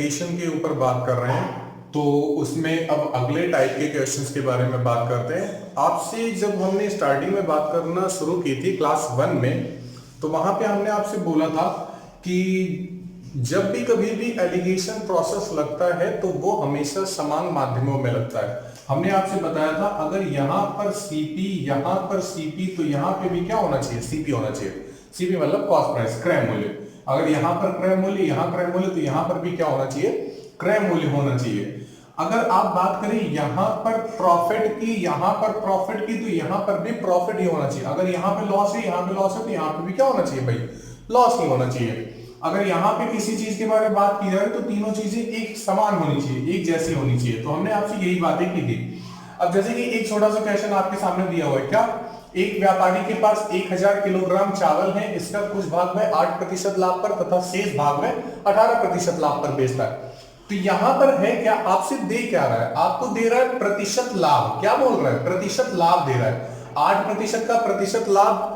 Allegation के ऊपर बात कर रहे हैं, तो उसमें अब अगले टाइप के क्वेश्चंस के बारे में बात करते हैं। आपसे जब हमने स्टार्टिंग में बात करना शुरू की थी क्लास 1 में, तो वहां पे हमने आपसे बोला था कि जब भी कभी भी एलिगेशन प्रोसेस लगता है तो वो हमेशा समान माध्यमों में लगता है। हमने आपसे बताया था अगर यहाँ पर सीपी, यहाँ पर सीपी, तो यहाँ पे भी क्या होना चाहिए, सीपी होना चाहिए। सीपी मतलब कॉस्ट प्राइस, क्रय मूल्य। अगर यहाँ पर क्रय मूल्य, यहाँ क्रय मूल्य, तो यहाँ पर भी क्या होना चाहिए, क्रय मूल्य होना चाहिए। अगर आप बात करें यहाँ पर प्रॉफिट की, यहाँ पर प्रॉफिट की, तो यहाँ पर भी प्रॉफिट ही होना चाहिए। अगर यहाँ पे लॉस है, यहाँ पे लॉस है, तो यहाँ पे भी क्या होना चाहिए भाई, लॉस ही होना चाहिए। अगर यहाँ पे किसी चीज के बारे में बात की जाए तो तीनों चीजें एक समान होनी चाहिए, एक जैसी होनी चाहिए। तो हमने आपसे यही बातें की थी। अब जैसे कि एक छोटा सा क्वेश्चन आपके सामने दिया हुआ है, क्या एक व्यापारी के पास 1000 किलोग्राम चावल है, इसका कुछ भाग में 8% लाभ पर तथा शेष भाग में 18% लाभ पर बेचता है। तो यहां पर है क्या, आपसे दे क्या रहा है, आपको दे रहा है प्रतिशत लाभ। क्या बोल रहा है, प्रतिशत लाभ दे रहा है। 8% का प्रतिशत लाभ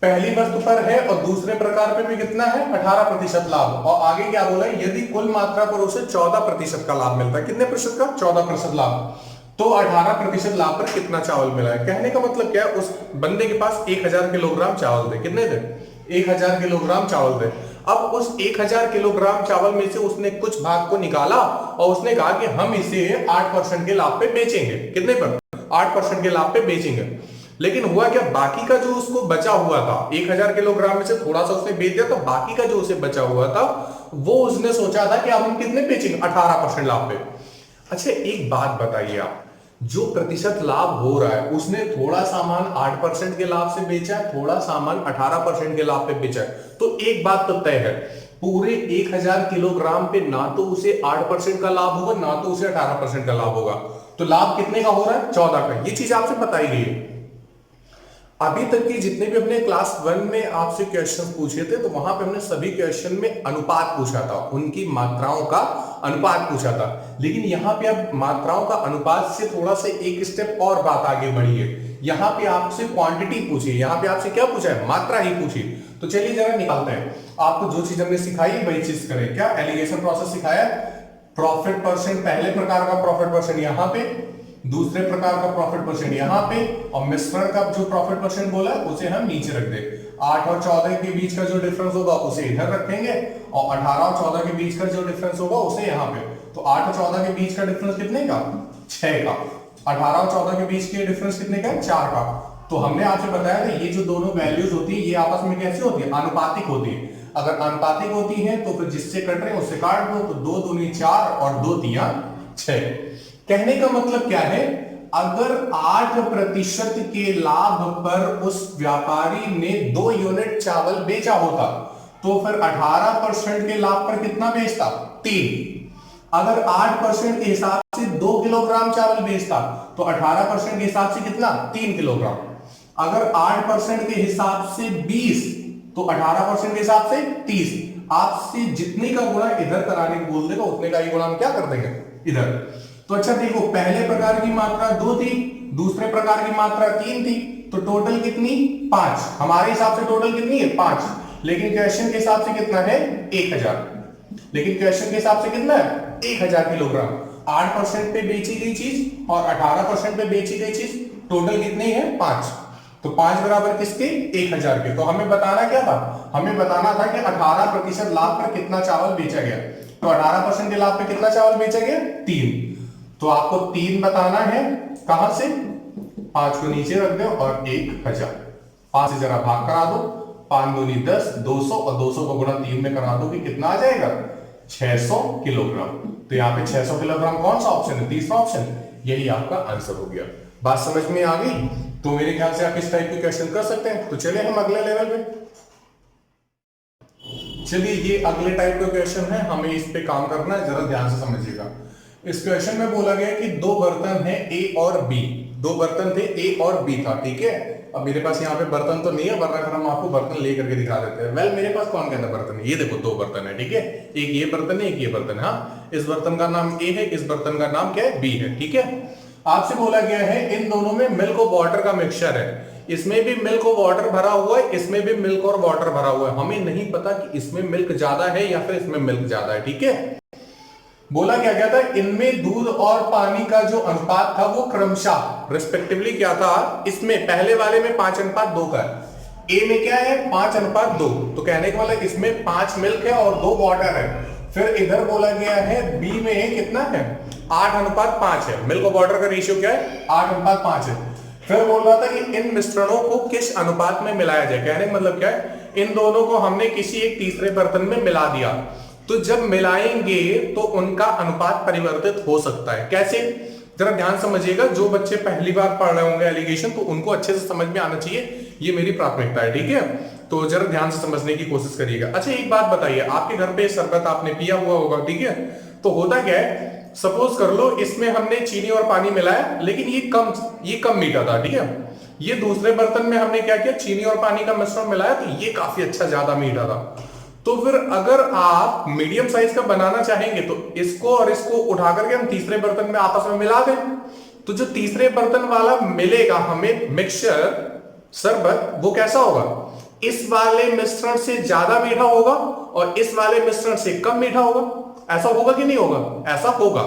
पहली वस्तु पर है और दूसरे प्रकार पे भी कितना है, 18% लाभ। और आगे क्या बोला है, यदि कुल मात्रा पर उसे 14% का लाभ मिलता है। कितने प्रतिशत का, 14% लाभ। तो 18% लाभ पर कितना चावल मिला है। कहने का मतलब क्या है, उस बंदे के पास 1000 किलोग्राम चावल थे। कितने थे, 1000 किलोग्राम चावल थे। अब उस 1000 किलोग्राम चावल में से उसने कुछ भाग को निकाला और उसने कहा कि हम इसे 8% के लाभ पे बेचेंगे। कितने पर, 8% के लाभ पे बेचेंगे। लेकिन हुआ क्या, बाकी का जो उसको बचा हुआ था, 1000 किलोग्राम में से थोड़ा सा उसने बेच दिया, तो बाकी का जो उसे बचा हुआ था वो उसने सोचा था कि अब हम कितने बेचेंगे, 18% लाभ पे। अच्छा एक बात बताइए आप, जो प्रतिशत लाभ हो रहा है उसने थोड़ा सामान 8% के लाभ से बेचा है, थोड़ा सामान 18% के लाभ पे बेचा है। तो एक बात तो तय है, पूरे 1000 किलोग्राम पे ना तो उसे 8% का लाभ होगा, ना तो उसे 18% का लाभ होगा। तो लाभ कितने का हो रहा है, 14 का। ये चीज आपसे बताई गई है। अभी तक की जितने भी अपने क्लास 1 में आपसे क्वेश्चन पूछे थे, तो वहां पे हमने सभी क्वेश्चन में अनुपात पूछा था, उनकी मात्राओं का अनुपात पूछा था। लेकिन यहाँ पे अब मात्राओं का अनुपात से थोड़ा सा एक स्टेप और बात आगे बढ़ी है। यहाँ पे आपसे क्वांटिटी पूछी, यहाँ पे आपसे क्या पूछा है, मात्रा ही पूछी। तो चलिए जरा निकालते हैं। आपको जो चीज हमने सिखाई वही चीज करें। क्या एलिगेशन प्रोसेस सिखाया, प्रॉफिट परसेंट, पहले प्रकार का प्रॉफिट परसेंट यहाँ पे, दूसरे प्रकार का प्रॉफिट परसेंट यहाँ पे, और मिश्रण का जो प्रॉफिट परसेंट बोला है उसे हम नीचे रख दे। 8 और 14 के बीच का जो डिफरेंस होगा उसे इधर रखेंगे, और 18 और 14 के बीच का जो डिफरेंस होगा उसे यहाँ पे। तो 8 और 14 के बीच का डिफरेंस कितने का, 6 का। 18 और 14 के बीच के डिफरेंस कितने का, 4 का। तो हमने आपसे बताया था ये जो दोनों वैल्यूज होती है ये आपस में कैसी होती है, अनुपातिक होती है। अगर अनुपातिक होती है तो फिर जिससे कट रहे हैं उससे काट दो, तो 2 दूनी 4 और 2 तिया 6। कहने का मतलब क्या है, अगर 8% के लाभ पर उस व्यापारी ने 2 यूनिट चावल बेचा होता, तो फिर 18% के लाभ पर कितना बेचता, 3। अगर 8% के हिसाब से 2 किलोग्राम चावल बेचता, तो 18% के हिसाब से कितना, 3 किलोग्राम। अगर 8% के हिसाब से 20, तो 18% के हिसाब से 30। आपसे जितने का गुणा इधर कराने को बोल देगा उतने का ही गुणा हम क्या कर देंगे, इधर। तो अच्छा देखो, पहले प्रकार की मात्रा 2 थी, दूसरे प्रकार की मात्रा 3 थी, तो टोटल कितनी, 5। हमारे हिसाब से टोटल कितनी है, 5। लेकिन क्वेश्चन के हिसाब से कितना है, 1000। लेकिन क्वेश्चन के हिसाब से कितना है, 1000 किलोग्राम। 8% पे बेची गई चीज और 18% पे बेची गई चीज, टोटल कितनी है, 5। तो 5 बराबर किसके, 1000 के। तो हमें बताना क्या था, हमें बताना था कि 18% लाभ पर कितना चावल बेचा गया। तो 18% के लाभ पे कितना चावल बेचा गया, 3। तो आपको 3 बताना है, कहां से, 5 को नीचे रख दो और 1000। 5 से जरा भाग करा दो, 5 दूनी 10, 200, और 200 को गुणा 3 में करा दो कि कितना आ जाएगा, 600 किलोग्राम। तो यहाँ पे 600 किलोग्राम कौन सा ऑप्शन है, तीसरा ऑप्शन। यही आपका आंसर हो गया। बात समझ में आ गई। तो मेरे ख्याल से आप इस टाइप के क्वेश्चन कर सकते हैं। तो चलिए हम अगले लेवल पे, चलिए ये अगले टाइप का क्वेश्चन है, हमें इस पे काम करना है, जरा ध्यान से समझिएगा। इस क्वेश्चन में बोला गया कि 2 बर्तन है ए और बी। 2 बर्तन थे, ए और बी था, ठीक है। अब मेरे पास यहाँ पे बर्तन तो नहीं है, वरना फिर हम आपको बर्तन लेकर के दिखा देते हैं। वेल मेरे पास कौन कहता बर्तन है, ये देखो 2 बर्तन है, ठीक है। एक ये बर्तन है, एक ये बर्तन है। हाँ, इस बर्तन का नाम ए है, इस बर्तन का नाम क्या है, बी है, ठीक है। आपसे बोला गया है इन दोनों में मिल्क और वाटर का मिक्सचर है। इसमें भी मिल्क और वाटर भरा हुआ है, इसमें भी मिल्क और वाटर भरा हुआ है। हमें नहीं पता कि इसमें मिल्क ज्यादा है या फिर इसमें मिल्क ज्यादा है, ठीक है। बोला क्या गया था, इनमें दूध और पानी का जो अनुपात था वो क्रमशः रिस्पेक्टिवली क्या था, इसमें पहले वाले में 5:2 का है, ए में क्या है 5:2, तो कहने का मतलब इसमें 5 मिल्क है और 2 वाटर है। फिर इधर बोला गया है बी में कितना है 8:5 है, मिल्क और वाटर का रेशियो क्या है 8:5 है। फिर बोल रहा था कि इन मिश्रणों को किस अनुपात में मिलाया जाए, कहने का मतलब क्या है, इन दोनों को हमने किसी एक तीसरे बर्तन में मिला दिया, तो जब मिलाएंगे तो उनका अनुपात परिवर्तित हो सकता है। कैसे, जरा ध्यान समझिएगा, जो बच्चे पहली बार पढ़ रहे होंगे एलिगेशन तो उनको अच्छे से समझ में आना चाहिए, ये मेरी प्राथमिकता है, ठीक है। तो जरा ध्यान से समझने की कोशिश करिएगा। अच्छा एक बात बताइए, आपके घर पे शरबत आपने पिया हुआ होगा, ठीक है, तो होता क्या है, सपोज कर लो इसमें हमने चीनी और पानी मिलाया, लेकिन ये कम मीठा था, ठीक है। ये दूसरे बर्तन में हमने क्या किया, चीनी और पानी का मिश्रण मिलाया, तो ये काफी अच्छा ज्यादा मीठा था। तो फिर अगर आप मीडियम साइज का बनाना चाहेंगे तो इसको और इसको उठा करके हम तीसरे बर्तन में आपस में मिला दें, तो जो तीसरे बर्तन वाला मिलेगा हमें मिक्सचर शरबत, वो कैसा होगा, इस वाले मिश्रण से ज्यादा मीठा होगा और इस वाले मिश्रण से कम मीठा होगा। ऐसा होगा कि नहीं होगा, ऐसा होगा।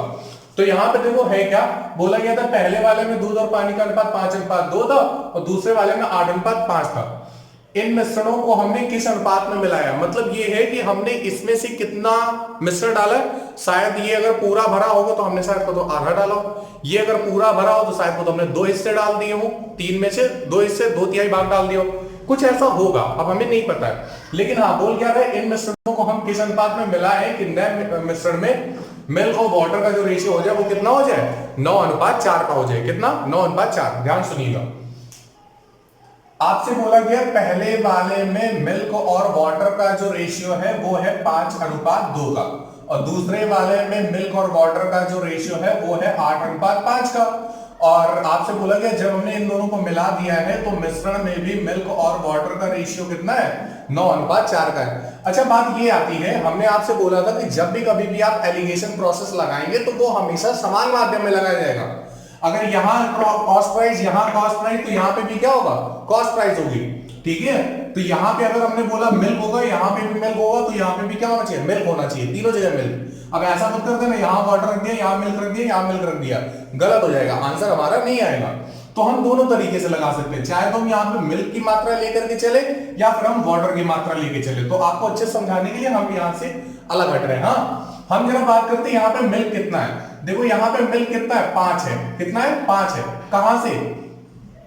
तो यहां पे देखो है क्या, बोला गया था पहले वाले में दूध और पानी का अनुपात 5:2 था और दूसरे वाले में 8:5 था। इन मिश्रणों को हमने किस अनुपात में मिलाया, मतलब ये है कि हमने इसमें से कितना मिश्रण डाला है, शायद ये अगर पूरा भरा होगा तो हमने शायद को तो आधा डाला हो, ये अगर पूरा भरा हो तो शायद को तो हमने 2 हिस्से डाल दिए हो, 3 में से 2 हिस्से 2/3 भाग डाल दिए हो, कुछ ऐसा होगा, अब हमें नहीं पता है। लेकिन हाँ बोल क्या रहे, इन मिश्रणों को हम किस अनुपात में मिलाए कि नए मिश्रण में मिल्क और वाटर का जो रेशियो हो जाए वो कितना हो जाए, 9:4 का हो जाए। कितना, 9:4। ध्यान सुनिएगा, आपसे बोला गया पहले वाले में मिल्क और वाटर का जो रेशियो है वो है 5:2 का, और दूसरे वाले में मिल्क और वाटर का जो रेशियो है वो है 8:5 का। और आपसे बोला गया जब हमने इन दोनों को मिला दिया है तो मिश्रण में भी मिल्क और वाटर का रेशियो कितना है, 9:4 का है। अच्छा बात ये आती है, हमने आपसे बोला था कि जब भी कभी भी आप एलिगेशन प्रोसेस लगाएंगे तो वो हमेशा समान माध्यम में लगाया जाएगा। अगर यहाँ कॉस्ट प्राइस, यहाँ कॉस्ट प्राइस, तो यहाँ पे भी क्या होगा, कॉस्ट प्राइस होगी, ठीक है। तो यहाँ पे अगर हमने बोला मिल्क होगा, यहाँ पे भी मिल्क होगा, तो यहाँ पे भी क्या होना चाहिए, मिल्क होना चाहिए, तीनों जगह मिल्क। अब ऐसा मत करते ना, यहाँ वाटर रख दिया, यहाँ मिल्क रख दिया, यहाँ मिल्क रख दिया, गलत हो जाएगा, आंसर हमारा नहीं आएगा। तो हम दोनों तरीके से लगा सकते हैं, चाहे तो हम यहाँ पे मिल्क की मात्रा लेकर के चले या फिर हम वाटर की मात्रा लेके चले। तो आपको अच्छे समझाने के लिए हम यहाँ से अलग हट रहे हैं। हाँ, हम जरा बात करते हैं यहाँ पे मिल्क कितना है। देखो यहाँ पे मिल्क कितना है, 5 है। कितना है, 5 है। कहां से,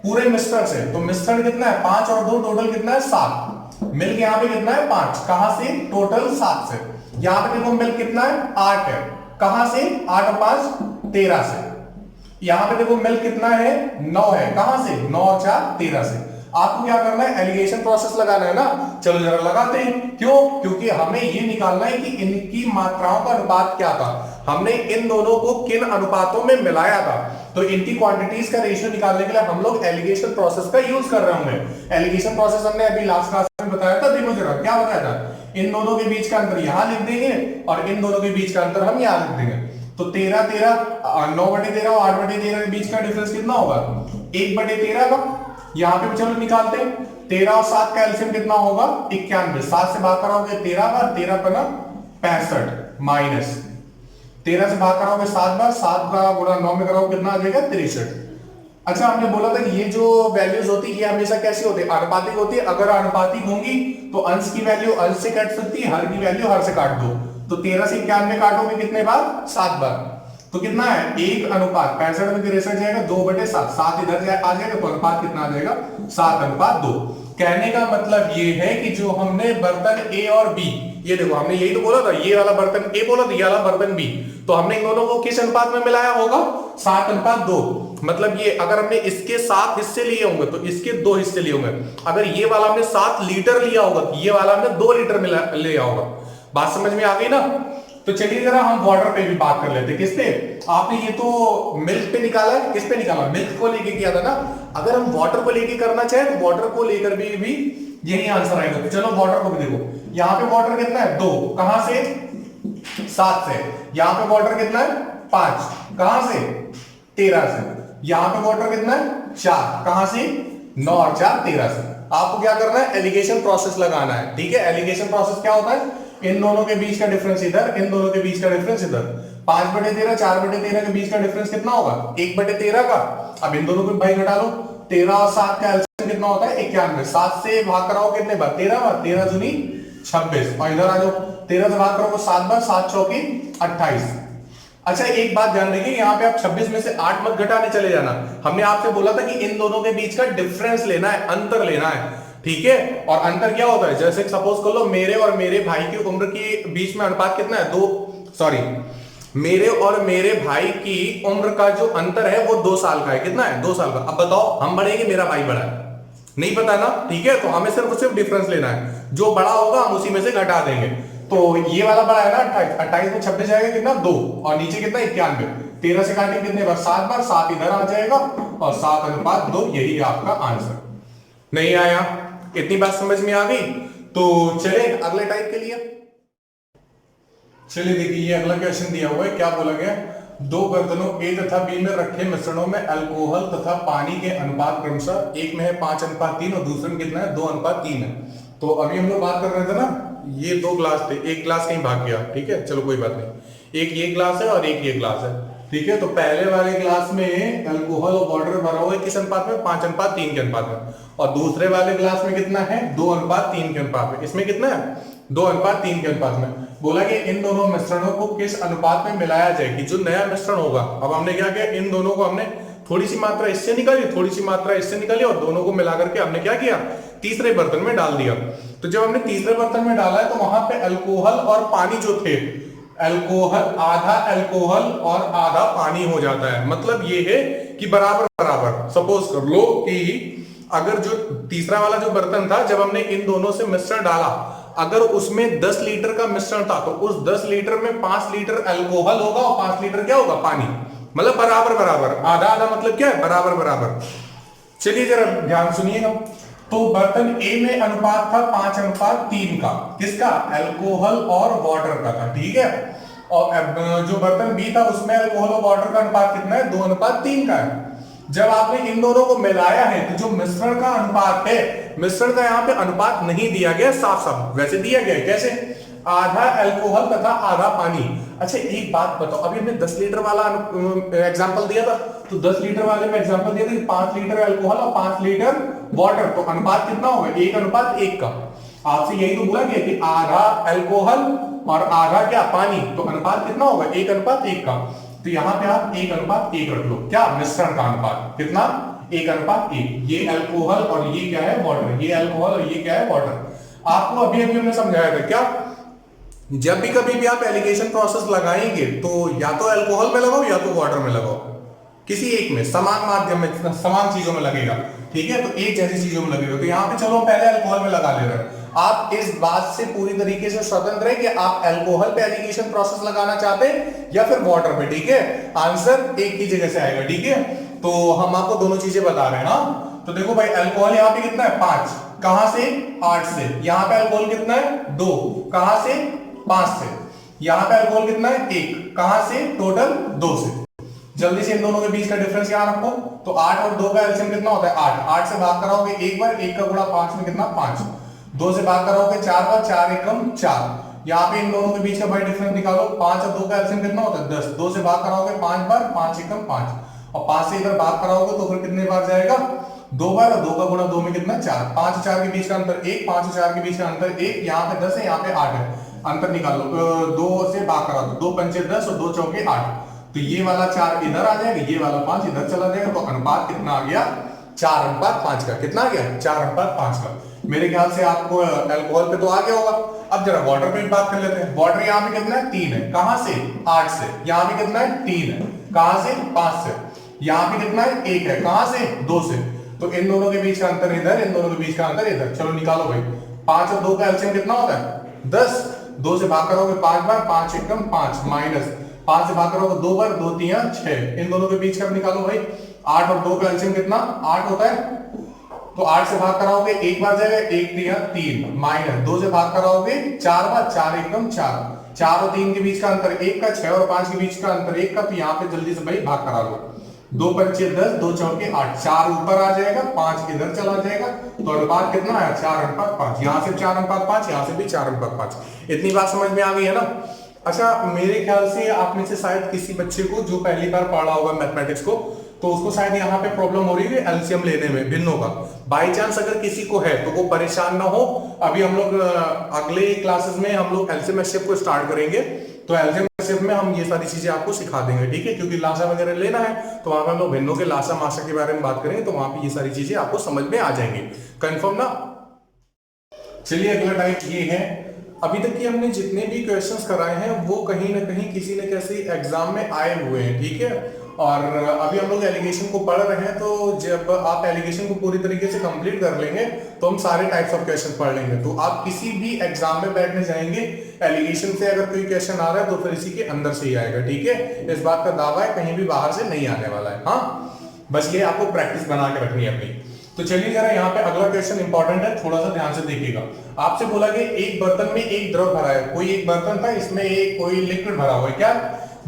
पूरे मिश्रण से। तो मिश्रण कितना है, 5 और 2 टोटल कितना है, 7। मिल्क यहाँ पे कितना है, 5। कहां से, टोटल 7 से। यहाँ पे देखो मिल्क कितना है, 8 है। कहां से, 8 और 5 13 से। यहाँ पे देखो मिल्क कितना है, 9 है। कहां से, 9 और 4 13 से। आपको क्या करना है, एलिगेशन प्रोसेस लगाना है ना। चलो जरा लगाते हैं। क्यों, क्योंकि हमें ये निकालना है कि इनकी मात्राओं का अनुपात क्या था, हमने इन दोनों को किन अनुपातों में मिलाया था। तो इनकी क्वांटिटीज का रेशियो निकालने के लिए हम लोग एलिगेशन प्रोसेस का यूज कर रहे होंगे। एलिगेशन प्रोसेस हमने अभी लास्ट क्लास में बताया था, देखो जरा क्या बताया था, इन दोनों के बीच का अंतर यहां लिख देंगे और इन दोनों के बीच का अंतर हम यहां लिख देंगे। तो 13 9/13 और 8/13 के बीच का डिफरेंस कितना होगा, 1/13 का। यहां पे चलो निकालते हैं, 13 और 7 का एलसीएम कितना होगा, 91। 7 से भाग कराओगे 13 बार, 13 पना 65 माइनस 13 से भाग कराओगे 7 बार, 7 का गुणा 9 में कराओगे कितना आ जाएगा, 63। अच्छा हमने बोला था कि ये जो वैल्यूज होती है ये हमेशा कैसी होती है, अनुपातिक होती है। अगर अनुपातिक होंगी तो अंश की वैल्यू अंश से कट सकती है, हर की वैल्यू हर से काट दो। तो 13 से 91 काटोगे कितने बार, 7 बार। तो कितना है, 1:65 में 63 जाएगा, 2/7। 7 इधर आ जाएगा तो अनुपात कितना आ जाएगा, 7:2। कहने का मतलब ये है कि जो हमने बर्तन ए और बी, ये देखो हमने यही तो बोला था, ये वाला बर्तन ए बोला था, ये वाला बर्तन बी, तो हमने इन दोनों को किस अनुपात में मिलाया होगा, 7:2। मतलब ये अगर हमने इसके 7 हिस्से लिए होंगे तो इसके 2 हिस्से लिए होंगे। अगर ये वाला हमने 7 लीटर लिया होगा तो ये वाला हमने 2 लीटर लिया होगा। बात समझ में आ गई ना। तो चलिए जरा हम वाटर पे भी बात कर लेते हैं। किस पे, आपने ये तो मिल्क पे निकाला है, किस पे निकाला, मिल्क को लेके किया था ना। अगर हम वाटर को लेके करना चाहे तो वाटर को लेकर भी यही आंसर आएगा। तो चलो वाटर को भी देखो, यहाँ पे वाटर कितना है, 2। कहां से, 7 से। यहाँ पे वाटर कितना है, 5। कहां से, 13 से। यहाँ पे वाटर कितना है, 4। कहां से, 9 और 4 13 से। आपको क्या करना है, एलिगेशन प्रोसेस लगाना है, ठीक है। एलिगेशन प्रोसेस क्या होता है, इन दोनों के बीच का डिफरेंस इधर, इन दोनों के बीच का डिफरेंस इधर। 5/13, 4/13 के बीच का डिफरेंस कितना होगा? 1/13 का। अब इन दोनों को भाई घटा लो, 13 और 7 का एलसीएम कितना होता है? 91। 7 से भाग कराओ कितने बार? 13 बार। 13 दूनी 26। और इधर आ जाओ, 13 से भाग करोगे 7 बार, 7 चौकी 28। अच्छा एक बात ध्यान रखिए, यहाँ पे आप 26 में से 8 मत घटाने चले जाना। हमने आपसे बोला था कि इन दोनों के बीच का डिफरेंस लेना है, अंतर लेना है, ठीक है। और अंतर क्या होता है? जैसे सपोज कर लो मेरे और मेरे भाई की उम्र के बीच में अनुपात कितना है? मेरे और मेरे भाई की उम्र का जो अंतर है वो 2 साल का है। कितना है? 2 साल का। अब बताओ, हम बड़े हैं कि मेरा भाई बड़ा है? नहीं पता ना, ठीक है। तो हमें सिर्फ डिफरेंस लेना है, जो बड़ा होगा हम उसी में से घटा देंगे। तो ये वाला बड़ा है ना 28, 28 में 26 जाएगा कितना? 2, और नीचे कितना? 91। 13 से काटेंगे कितने बार? 7 बार। 7 इधर आ जाएगा और 7/2, यही आपका आंसर। नहीं आया? इतनी बात समझ में आ गई? तो चले अगले टाइप के लिए। चलिए देखिए, ये अगला क्वेश्चन दिया हुआ है। क्या बोला गया? दो बर्तनों ए तथा बी में रखे मिश्रणों में अल्कोहल तथा पानी के अनुपात क्रमशः एक में है 5:3 और दूसरे में कितना है? 2:3 है। तो अभी हम लोग बात कर रहे थे ना, ये 2 ग्लास थे, एक ग्लास कहीं भाग गया, ठीक है, चलो कोई बात नहीं। एक ये ग्लास है और एक ये ग्लास है, ठीक है। तो पहले वाले ग्लास में अल्कोहल और वाटर भरा हुआ है किस अनुपात में? 5:3 के अनुपात में। और दूसरे वाले ग्लास में कितना है? 2:3 के अनुपात में। इसमें कितना है? 2:3 के अनुपात में। बोला कि इन दोनों मिश्रणों को किस अनुपात में मिलाया जाए कि जो नया मिश्रण होगा। अब हमने क्या किया? इन दोनों को हमने थोड़ी सी मात्रा इससे निकाली, थोड़ी सी मात्रा इससे निकाली और दोनों को मिला करके हमने क्या किया? तीसरे बर्तन में डाल दिया। तो जब हमने तीसरे बर्तन में डाला है तो वहां पे अल्कोहल और पानी जो थे, आधा अल्कोहल और आधा पानी हो जाता है। मतलब ये है कि बराबर बराबर। सपोज कर लो कि अगर जो तीसरा वाला जो बर्तन था, जब हमने इन दोनों से मिश्रण डाला, अगर उसमें 10 लीटर का मिश्रण था तो उस 10 लीटर में 5 लीटर अल्कोहल होगा और 5 लीटर क्या होगा? पानी। मतलब बराबर बराबर, आधा आधा, मतलब क्या है? बराबर बराबर। चलिए जरा ध्यान सुनिएगा। तो बर्तन ए में अनुपात था 5:3 का। किसका? अल्कोहल और वाटर का था, ठीक है। और जो बर्तन बी था उसमें अल्कोहल और वाटर का अनुपात कितना है? 2:3 का है। जब आपने इन दोनों को मिलाया है तो जो मिश्रण का अनुपात है, मिश्रण का यहाँ पे अनुपात नहीं दिया गया साफ साफ, वैसे दिया गया है। कैसे? आधा अल्कोहल तथा आधा पानी। अच्छा एक बात बताओ, अभी हमने 10 लीटर वाला एग्जांपल दिया था, तो 10 लीटर वाले में एग्जांपल दिया था कि 5 लीटर अल्कोहल और 5 लीटर वाटर, तो अनुपात कितना होगा? 1:1 का। आपसे यही तो बोला गया कि आधा अल्कोहल और आधा क्या? पानी। तो अनुपात कितना होगा? 1:1 का। तो यहां पे आप 1:1 रख लो। क्या? मिश्रण का अनुपात कितना? 1:1। ये अल्कोहल और ये क्या है? वाटर। ये अल्कोहल और ये क्या है? वाटर। आपको अभी अभी हमने समझाया था क्या, जब भी कभी भी आप एलिगेशन प्रोसेस लगाएंगे तो या तो अल्कोहल में लगाओ या तो वाटर में लगाओ, किसी एक में, समान माध्यम में, समान चीजों में लगेगा, ठीक है। तो एक जैसी चीजों में लगेगा। तो यहां पे चलो पहले अल्कोहल में लगा ले रहे हैं। आप इस बात से पूरी तरीके से स्वतंत्र है कि आप अल्कोहल पे एलिगेशन प्रोसेस लगाना चाहते हैं या फिर वाटर पे, ठीक है। आंसर एक ही जगह से आएगा, ठीक है। तो हम आपको दोनों चीजें बता रहे हैं ना। तो देखो भाई, अल्कोहल यहाँ पे कितना है? 5। कहां से? 8 से। यहाँ पे अल्कोहल कितना है? 2। कहां से? 5 से। यहाँ पे अल्कोहल कितना है? 1। कहां से? टोटल 2 से। जल्दी से इन दोनों के बीच का डिफरेंस यहाँ रखो। तो 8 और 2 का एलसीएम कितना होता है? 8। 8 से भाग कराओगे एक बार, 1 का गुणा 5 में कितना? 5। 2 से भाग कराओगे 4 बार, 4 एकम 4। यहाँ पे इन दोनों के बीच का भाई डिफरेंस निकालो। 5 और 2 का एलसीएम कितना होता है? 10। 2 से भाग कराओगे 5 बार, 5 एकम 5। और 5 से इधर भाग कराओगे तो फिर कितने बार जाएगा? 2 बार। और 2 का गुणा 2 में कितना? 4। 5 और 4 के बीच का अंतर 1, 5 और 4 के बीच का अंतर 1। यहाँ पे 10 है, यहाँ पे 8 है, अंतर निकालो। 2 से भाग करा दो, 2 पंचे 10 और 2 चौके 8। तो ये वाला 4 इधर आ जाएगा, ये वाला 5 इधर चला जाएगा। तो अनुपात कितना आ गया? 4:5 का। कितना आ गया? 4:5 का। मेरे ख्याल से आपको अल्कोहल पे तो आ गया होगा। अब जरा वाटर पे बात कर लेते हैं। वाटर यहाँ पे कितना है? 3 है। कहां से? 8 से। यहाँ पे कितना है? 3 है। कहां से? 5 से। यहाँ पे कितना है? 1 है। कहां से? 2 से। तो इन दोनों के बीच का अंतर इधर, इन दोनों के बीच का अंतर इधर। चलो निकालो भाई। 5 और 2 का एलसीएम कितना होता है? 10। 2 से भाग करोगे 5 बार, 5 एकम 5 माइनस 5 से भाग करोगे 2 बार, 2 3 6। इन दोनों के बीच का निकालो भाई। 8 और 2 का एलसीएम कितना? 8 होता है। तो 8 से भाग कराओगे एक बार जाएगा, 1 3 3 माइनस 2 से भाग कराओगे 4 बार, 4 एकम 4। 4 और 3 के बीच का अंतर 1 का, 6 और 5 के बीच का अंतर 1 का। तो यहाँ पे जल्दी से भाई भाग करा लो। 2 पंचे 10, 2 चौके 8। 4 ऊपर आ जाएगा, 5 इधर चला जाएगा। तो अनुपात कितना है? 4:5। यहाँ से 4:5, यहाँ से भी 4:5। इतनी बात समझ में आ गई है ना। अच्छा, मेरे ख्याल से आप में से शायद किसी बच्चे को जो पहली बार पढ़ा होगा मैथमेटिक्स को, तो उसको शायद यहाँ पे प्रॉब्लम हो रही है एलसीएम लेने में भिन्नों का। बाई चांस अगर किसी को है तो वो परेशान ना हो। अभी हम लोग अगले क्लासेस में हम लोग एलसीएम एचसीएफ को स्टार्ट करेंगे, तो एलसीएम एचसीएफ में हम ये सारी चीजें आपको सिखा देंगे, ठीक है। क्योंकि लासा वगैरह लेना है तो वहां पर हम लोग भिन्नों के लासा मासा के बारे में बात करेंगे, तो वहां पे ये सारी चीजें आपको समझ में आ जाएंगी। कंफर्म ना? चलिए अगला टाइप ये है। अभी तक की हमने जितने भी क्वेश्चंस कराए हैं वो कहीं ना कहीं किसी न किसी एग्जाम में आए हुए हैं, ठीक है। और अभी हम लोग एलिगेशन को पढ़ रहे हैं, तो जब आप एलिगेशन को पूरी तरीके से कंप्लीट कर लेंगे तो हम सारे टाइप्स ऑफ क्वेश्चन पढ़ लेंगे। तो आप किसी भी एग्जाम में बैठने जाएंगे, एलिगेशन से अगर कोई क्वेश्चन आ रहा है तो फिर इसी के अंदर से ही आएगा, ठीक है। इस बात का दावा है, कहीं भी बाहर से नहीं आने वाला है। हाँ, बस ये आपको प्रैक्टिस बना के रखनी है अपनी। तो चलिए जरा यहाँ पे अगला क्वेश्चन इंपॉर्टेंट है, थोड़ा सा ध्यान से देखिएगा। आपसे बोला कि एक बर्तन में एक द्रव भरा है, कोई एक बर्तन था, इसमें एक कोई लिक्विड भरा हुआ है, क्या,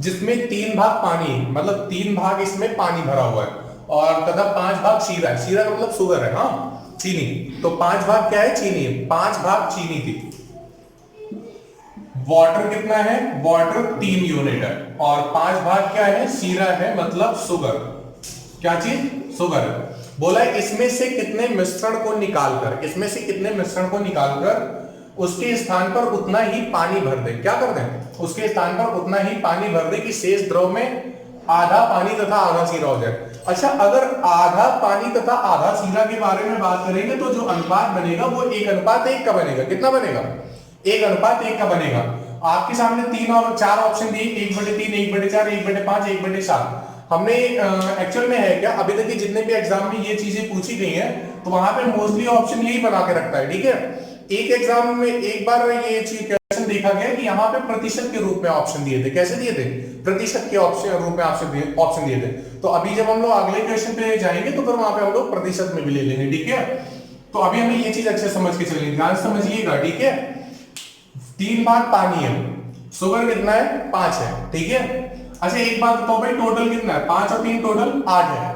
जिसमें 3 भाग पानी, मतलब 3 भाग इसमें पानी भरा हुआ है, और तथा 5 भाग शीरा है। शीरा का मतलब शुगर है, हाँ, चीनी। तो 5 भाग क्या है? चीनी है। 5 भाग चीनी थी। वाटर कितना है? वाटर 3 यूनिट है। और 5 भाग क्या है? शीरा है, मतलब शुगर। क्या चीज? शुगर। बोला इसमें से कितने मिश्रण को निकालकर, इसमें से कितने मिश्रण को निकालकर उसके स्थान पर उतना ही पानी भर दे। क्या कर दें? उसके स्थान पर उतना ही पानी भर दे कि शेष द्रव में आधा पानी तथा आधा शीरा हो जाए। अच्छा, अगर आधा पानी तथा आधा शीरा के बारे में बात करेंगे तो जो अनुपात बनेगा वो 1:1 का बनेगा। कितना बनेगा? 1:1 का बनेगा। आपके सामने 3 और 4 ऑप्शन दिए, 1/3, 1/4, 1/5, 1/7। हमने एक्चुअल में है क्या, अभी तक जितने भी एग्जाम में ये चीजें पूछी गई हैं तो वहां पे मोस्टली ऑप्शन यही बना के रखता है, ठीक है। एक एग्जाम में एक बार ये चीज क्वेश्चन देखा गया कि यहाँ पे प्रतिशत के रूप में ऑप्शन दिए थे। कैसे दिए थे? प्रतिशत के ऑप्शन रूप में ऑप्शन दिए थे। तो अभी जब हम लोग अगले क्वेश्चन पे जाएंगे तो फिर वहां पे हम लोग प्रतिशत में भी ले लेंगे, ठीक है। तो अभी हमें ये चीज अच्छे समझ के चलेंगे, ध्यान समझिएगा, ठीक है। 3 भाग पानी है, शुगर कितना है? 5 है, ठीक है। अच्छा एक बात बताओ भाई, टोटल कितना है? 5 और 3 टोटल 8 है।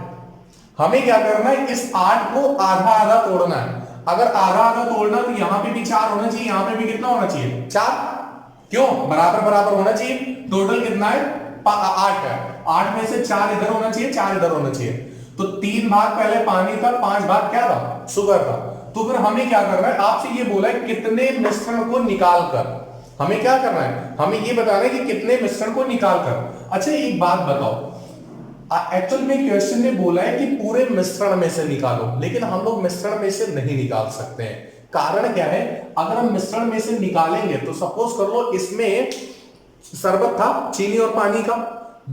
हमें क्या करना है? इस 8 को आधा आधा तोड़ना है। अगर आधा आधा तोड़ना तो यहां पे भी 4 होना चाहिए, यहां पे भी कितना होना चाहिए? 4। क्यों? बराबर बराबर होना चाहिए। टोटल कितना है? 8 है। 8 में से 4 इधर होना चाहिए, 4 इधर होना चाहिए। तो 3 भाग पहले पानी था, 5 भाग क्या था? शुगर था। तो फिर हमें क्या करना है? आपसे ये बोला है कितने मिश्रण को निकाल कर, हमें क्या करना है? हमें ये बताना है कि कितने मिश्रण को निकाल कर। अच्छा एक बात बताओ, एक्चुअल में क्वेश्चन ने बोला है कि पूरे मिश्रण में से निकालो, लेकिन हम लोग मिश्रण में से नहीं निकाल सकते हैं। कारण क्या है? अगर हम मिश्रण में से निकालेंगे तो सपोज कर लो इसमें शरबत था, चीनी और पानी का,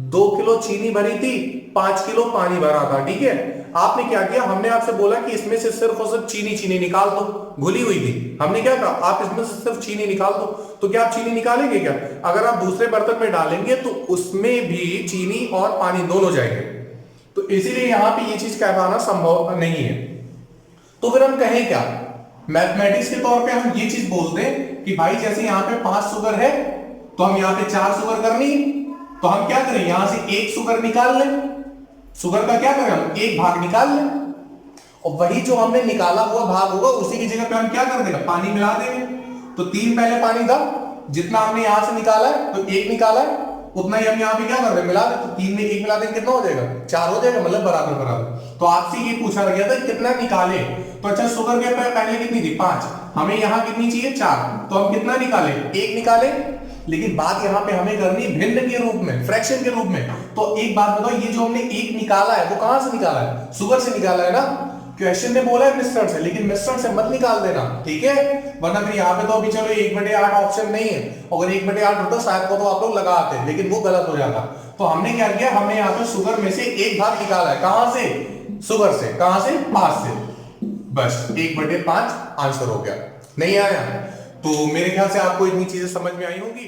2 किलो चीनी भरी थी, 5 किलो पानी भरा था, ठीक है। आपने क्या किया? हमने आपसे बोला कि इसमें से सिर्फ और सिर्फ चीनी चीनी निकाल दो, घुली हुई थी। हमने क्या कहा? आप इसमें से सिर्फ चीनी निकाल दो। तो क्या आप चीनी निकालेंगे क्या? अगर आप दूसरे बर्तन में डालेंगे तो उसमें भी चीनी और पानी दोनों जाएंगे, तो इसीलिए यहां पे ये चीज कह पाना संभव नहीं है। तो फिर हम कहें क्या? मैथमेटिक्स के तौर पे हम ये चीज बोलते हैं कि भाई जैसे यहां पे 5 शुगर है तो हम यहां पे 4 शुगर करनी, तो हम क्या करें? यहां से 1 शुगर निकाल लें। शुगर का क्या करें? हम 1 भाग निकाल लें, और वही जो हमने निकाला हुआ भाग होगा उसी की जगह पे हम क्या कर देंगे? पानी मिला देंगे। तो 3 पहले पानी था, जितना हमने यहां से निकाला है तो 1 निकाला है, उतना ही हम यहाँ पे क्या कर दें? मिला दें। तो 3 में 1 मिला देंगे, कितना हो जाएगा? 4 हो जाएगा, मतलब बराबर बराबर। तो आपसे ये पूछा गया था कितना निकाले। तो अच्छा शुगर के पहले कितनी थी? 5। हमें यहाँ कितनी चाहिए? 4। तो हम कितना निकाले? 1 निकाले। लेकिन बात यहाँ पे हमें करनी भिन्न के रूप में, फ्रैक्शन के रूप में। तो एक बात बताओ, ये जो हमने 1 निकाला है वो कहां से निकाला है? शुगर से निकाला है ना। क्वेश्चन ने बोला है मिश्रण से, लेकिन मिश्रण से मत निकाल देना, ठीक है। वरना फिर यहाँ पे तो अभी चलो 1/8 ऑप्शन नहीं है, अगर 1/8 होता शायद को तो आप लोग लगा आते, लेकिन वो गलत हो जाता। तो हमने क्या किया? हमने यहाँ पे शुगर में से 1 भाग निकाला है। कहां से? शुगर से। कहां से? 5 से। बस 1/5 आंसर हो गया। नहीं आया? तो मेरे ख्याल से आपको इतनी चीजें समझ में आई होंगी।